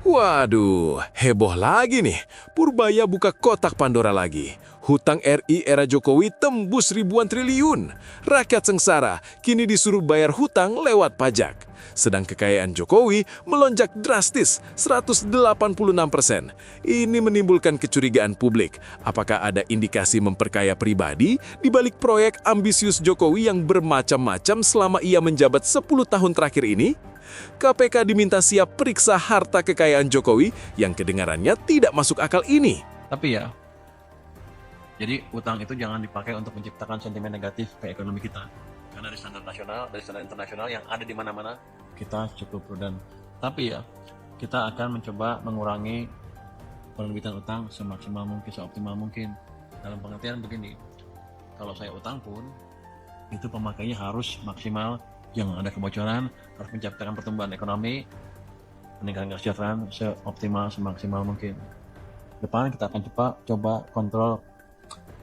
Waduh, heboh lagi nih. Purbaya buka kotak Pandora lagi. Hutang RI era Jokowi tembus ribuan triliun. Rakyat sengsara kini disuruh bayar hutang lewat pajak. Sedang kekayaan Jokowi melonjak drastis 186%. Ini menimbulkan kecurigaan publik. Apakah ada indikasi memperkaya pribadi di balik proyek ambisius Jokowi yang bermacam-macam selama ia menjabat 10 tahun terakhir ini? KPK diminta siap periksa harta kekayaan Jokowi yang kedengarannya tidak masuk akal ini. Tapi ya, jadi utang itu jangan dipakai untuk menciptakan sentimen negatif ke ekonomi kita. Karena dari standar nasional, dari standar internasional yang ada di mana-mana, kita cukup prudent. Tapi ya, kita akan mencoba mengurangi penerbitan utang semaksimal mungkin, seoptimal mungkin. Dalam pengertian begini, kalau saya utang pun, itu pemakainya harus maksimal, jangan ada kebocoran, harus menciptakan pertumbuhan ekonomi, meningkatkan kesejahteraan seoptimal, semaksimal mungkin. Depan kita akan coba kontrol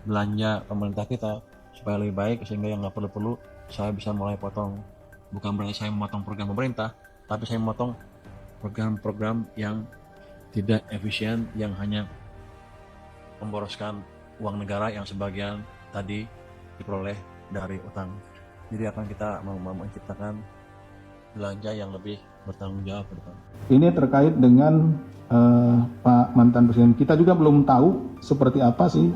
belanja pemerintah kita supaya lebih baik, sehingga yang nggak perlu-perlu saya bisa mulai potong. Bukan berarti saya memotong program pemerintah, tapi saya memotong program-program yang tidak efisien, yang hanya memboroskan uang negara yang sebagian tadi diperoleh dari utang. Jadi akan kita menciptakan belanja yang lebih bertanggung jawab ke depan. Ini terkait dengan Pak mantan presiden. Kita juga belum tahu seperti apa sih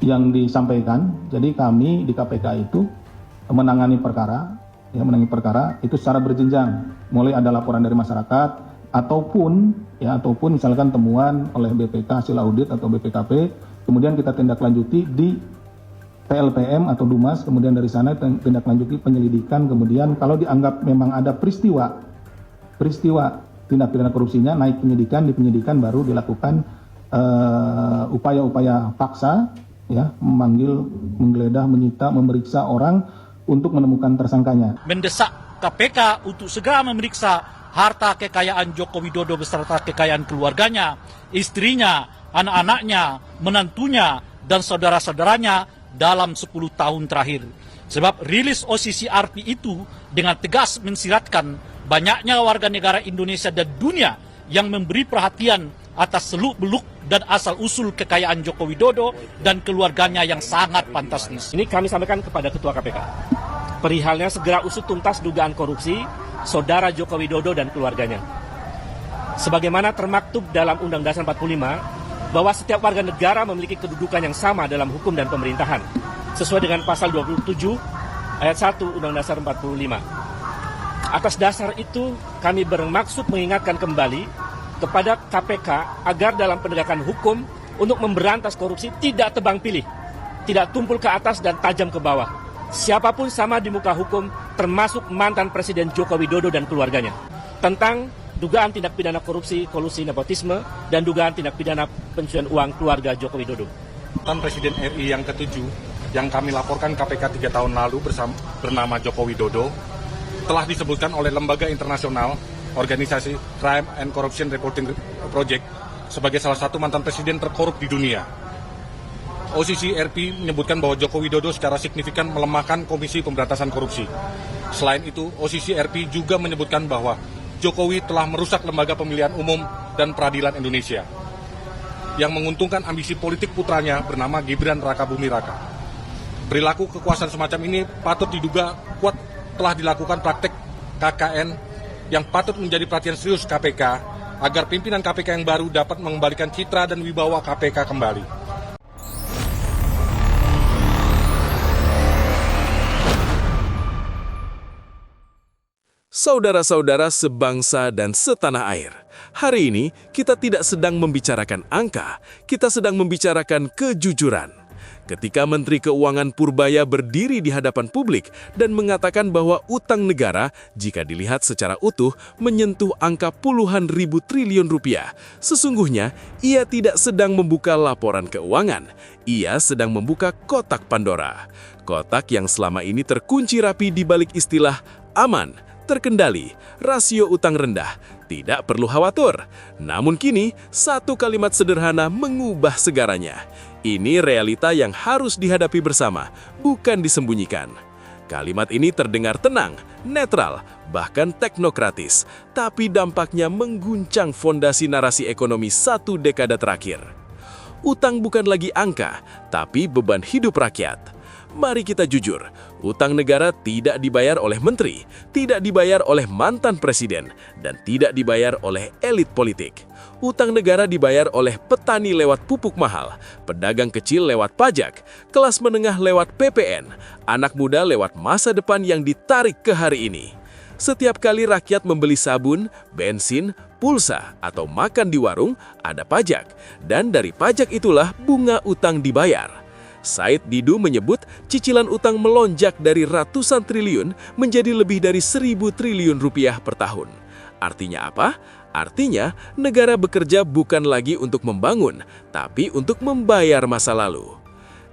yang disampaikan. Jadi kami di KPK itu menangani perkara itu secara berjenjang. Mulai ada laporan dari masyarakat ataupun misalkan temuan oleh BPK hasil audit atau BPKP, kemudian kita tindak lanjuti di PLPM atau Dumas, kemudian dari sana tindak lanjuti penyelidikan, kemudian kalau dianggap memang ada peristiwa tindak pidana korupsinya, naik penyidikan, di penyidikan baru dilakukan upaya-upaya paksa, ya, memanggil, menggeledah, menyita, memeriksa orang untuk menemukan tersangkanya. Mendesak KPK untuk segera memeriksa harta kekayaan Joko Widodo beserta kekayaan keluarganya, istrinya, anak-anaknya, menantunya, dan saudara-saudaranya dalam 10 tahun terakhir. Sebab rilis OCCRP itu dengan tegas mensiratkan banyaknya warga negara Indonesia dan dunia yang memberi perhatian atas seluk-beluk dan asal-usul kekayaan Joko Widodo dan keluarganya yang sangat fantastis. Ini kami sampaikan kepada Ketua KPK. Perihalnya segera usut tuntas dugaan korupsi saudara Joko Widodo dan keluarganya. Sebagaimana termaktub dalam Undang Dasar 45, bahwa setiap warga negara memiliki kedudukan yang sama dalam hukum dan pemerintahan, sesuai dengan pasal 27 ayat 1 Undang Dasar 45. Atas dasar itu, kami bermaksud mengingatkan kembali kepada KPK agar dalam penegakan hukum untuk memberantas korupsi tidak tebang pilih, tidak tumpul ke atas dan tajam ke bawah. Siapapun sama di muka hukum, termasuk mantan Presiden Joko Widodo dan keluarganya. Tentang dugaan tindak pidana korupsi, kolusi, nepotisme, dan dugaan tindak pidana pencucian uang keluarga Joko Widodo. Mantan Presiden RI yang ke-7 yang kami laporkan KPK 3 tahun lalu bernama Joko Widodo telah disebutkan oleh lembaga internasional organisasi Crime and Corruption Reporting Project sebagai salah satu mantan presiden terkorup di dunia. OCCRP menyebutkan bahwa Joko Widodo secara signifikan melemahkan Komisi Pemberantasan Korupsi. Selain itu, OCCRP juga menyebutkan bahwa Jokowi telah merusak lembaga pemilihan umum dan peradilan Indonesia yang menguntungkan ambisi politik putranya bernama Gibran Rakabuming Raka. Perilaku kekuasaan semacam ini patut diduga kuat telah dilakukan praktek KKN yang patut menjadi perhatian serius KPK agar pimpinan KPK yang baru dapat mengembalikan citra dan wibawa KPK kembali. Saudara-saudara sebangsa dan setanah air, hari ini kita tidak sedang membicarakan angka, kita sedang membicarakan kejujuran. Ketika Menteri Keuangan Purbaya berdiri di hadapan publik dan mengatakan bahwa utang negara, jika dilihat secara utuh, menyentuh angka puluhan ribu triliun rupiah, sesungguhnya ia tidak sedang membuka laporan keuangan, ia sedang membuka kotak Pandora. Kotak yang selama ini terkunci rapi di balik istilah aman, terkendali, rasio utang rendah, tidak perlu khawatir. Namun kini, satu kalimat sederhana mengubah segaranya. Ini realita yang harus dihadapi bersama, bukan disembunyikan. Kalimat ini terdengar tenang, netral, bahkan teknokratis, tapi dampaknya mengguncang fondasi narasi ekonomi 1 dekade terakhir. Utang bukan lagi angka, tapi beban hidup rakyat. Mari kita jujur, utang negara tidak dibayar oleh menteri, tidak dibayar oleh mantan presiden, dan tidak dibayar oleh elit politik. Utang negara dibayar oleh petani lewat pupuk mahal, pedagang kecil lewat pajak, kelas menengah lewat PPN, anak muda lewat masa depan yang ditarik ke hari ini. Setiap kali rakyat membeli sabun, bensin, pulsa, atau makan di warung, ada pajak. Dan dari pajak itulah bunga utang dibayar. Said Didu menyebut cicilan utang melonjak dari ratusan triliun menjadi lebih dari 1.000 triliun rupiah per tahun. Artinya apa? Artinya negara bekerja bukan lagi untuk membangun, tapi untuk membayar masa lalu.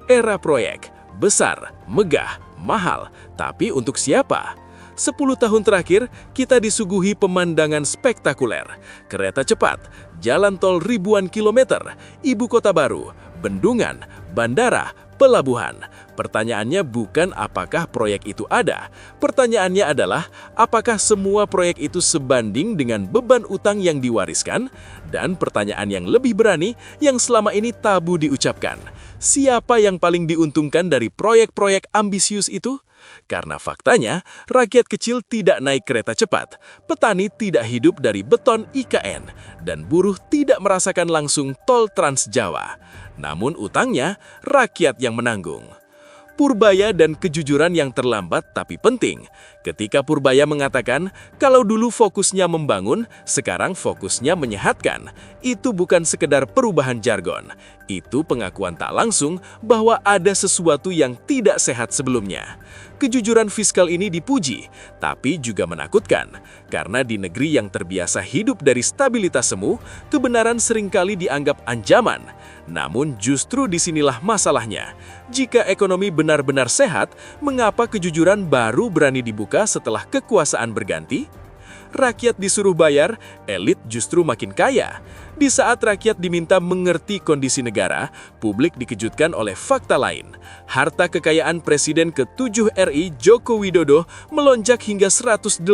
Era proyek, besar, megah, mahal, tapi untuk siapa? 10 tahun terakhir, kita disuguhi pemandangan spektakuler. Kereta cepat, jalan tol ribuan kilometer, ibu kota baru, bendungan, bandara, pelabuhan. Pertanyaannya bukan apakah proyek itu ada. Pertanyaannya adalah apakah semua proyek itu sebanding dengan beban utang yang diwariskan? Dan pertanyaan yang lebih berani yang selama ini tabu diucapkan. Siapa yang paling diuntungkan dari proyek-proyek ambisius itu? Karena faktanya, rakyat kecil tidak naik kereta cepat, petani tidak hidup dari beton IKN, dan buruh tidak merasakan langsung tol Trans Jawa. Namun utangnya, rakyat yang menanggung. Purbaya dan kejujuran yang terlambat tapi penting. Ketika Purbaya mengatakan, kalau dulu fokusnya membangun, sekarang fokusnya menyehatkan. Itu bukan sekedar perubahan jargon. Itu pengakuan tak langsung bahwa ada sesuatu yang tidak sehat sebelumnya. Kejujuran fiskal ini dipuji, tapi juga menakutkan. Karena di negeri yang terbiasa hidup dari stabilitas semu, kebenaran seringkali dianggap ancaman. Namun justru disinilah masalahnya. Jika ekonomi benar-benar sehat, mengapa kejujuran baru berani dibuka setelah kekuasaan berganti? Rakyat disuruh bayar, elit justru makin kaya. Di saat rakyat diminta mengerti kondisi negara, publik dikejutkan oleh fakta lain. Harta kekayaan Presiden ke-7 RI Joko Widodo melonjak hingga 186%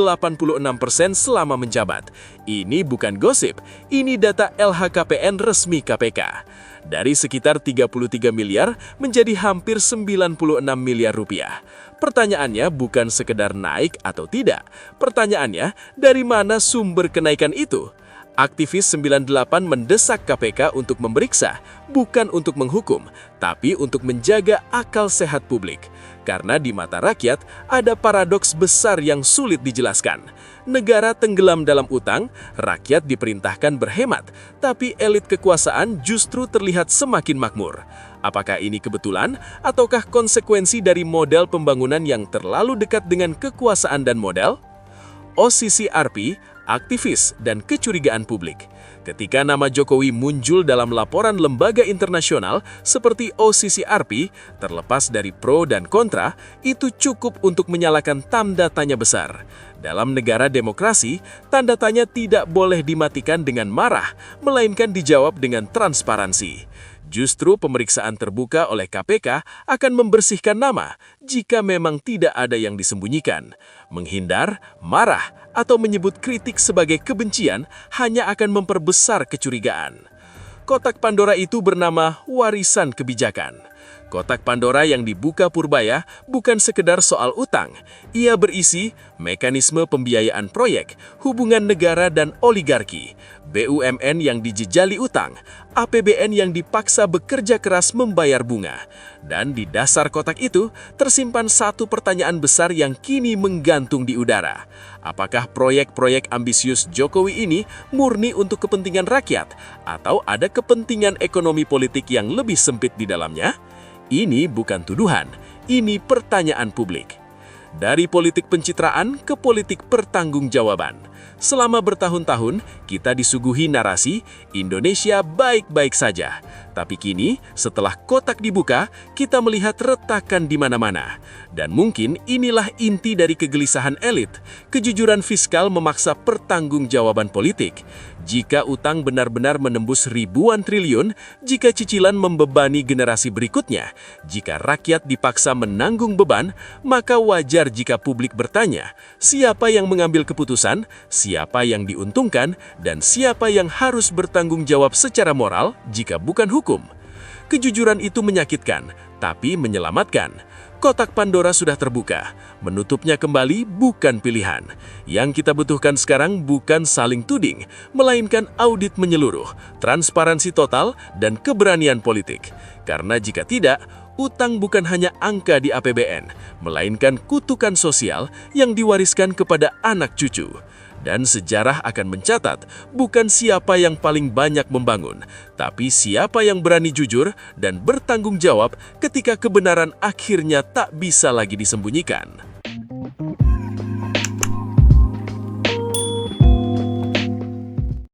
selama menjabat. Ini bukan gosip, ini data LHKPN resmi KPK. Dari sekitar 33 miliar menjadi hampir 96 miliar rupiah. Pertanyaannya bukan sekedar naik atau tidak. Pertanyaannya, dari mana sumber kenaikan itu? Aktivis 98 mendesak KPK untuk memeriksa, bukan untuk menghukum, tapi untuk menjaga akal sehat publik. Karena di mata rakyat, ada paradoks besar yang sulit dijelaskan. Negara tenggelam dalam utang, rakyat diperintahkan berhemat, tapi elit kekuasaan justru terlihat semakin makmur. Apakah ini kebetulan, ataukah konsekuensi dari model pembangunan yang terlalu dekat dengan kekuasaan dan modal? OCCRP, aktivis, dan kecurigaan publik. Ketika nama Jokowi muncul dalam laporan lembaga internasional seperti OCCRP, terlepas dari pro dan kontra, itu cukup untuk menyalakan tanda tanya besar. Dalam negara demokrasi, tanda tanya tidak boleh dimatikan dengan marah, melainkan dijawab dengan transparansi. Justru pemeriksaan terbuka oleh KPK akan membersihkan nama jika memang tidak ada yang disembunyikan. Menghindar, marah, atau menyebut kritik sebagai kebencian hanya akan memperbesar kecurigaan. Kotak Pandora itu bernama warisan kebijakan. Kotak Pandora yang dibuka Purbaya bukan sekedar soal utang. Ia berisi mekanisme pembiayaan proyek, hubungan negara dan oligarki, BUMN yang dijejali utang, APBN yang dipaksa bekerja keras membayar bunga. Dan di dasar kotak itu tersimpan satu pertanyaan besar yang kini menggantung di udara. Apakah proyek-proyek ambisius Jokowi ini murni untuk kepentingan rakyat atau ada kepentingan ekonomi politik yang lebih sempit di dalamnya? Ini bukan tuduhan, ini pertanyaan publik. Dari politik pencitraan ke politik pertanggungjawaban. Selama bertahun-tahun, kita disuguhi narasi Indonesia baik-baik saja. Tapi kini, setelah kotak dibuka, kita melihat retakan di mana-mana. Dan mungkin inilah inti dari kegelisahan elit. Kejujuran fiskal memaksa pertanggungjawaban politik. Jika utang benar-benar menembus ribuan triliun, jika cicilan membebani generasi berikutnya, jika rakyat dipaksa menanggung beban, maka wajar jika publik bertanya, siapa yang mengambil keputusan, siapa yang diuntungkan, dan siapa yang harus bertanggung jawab secara moral jika bukan hukum. Kejujuran itu menyakitkan, tapi menyelamatkan. Kotak Pandora sudah terbuka. Menutupnya kembali bukan pilihan. Yang kita butuhkan sekarang bukan saling tuding, melainkan audit menyeluruh, transparansi total, dan keberanian politik. Karena jika tidak, utang bukan hanya angka di APBN, melainkan kutukan sosial yang diwariskan kepada anak cucu. Dan sejarah akan mencatat bukan siapa yang paling banyak membangun, tapi siapa yang berani jujur dan bertanggung jawab ketika kebenaran akhirnya tak bisa lagi disembunyikan.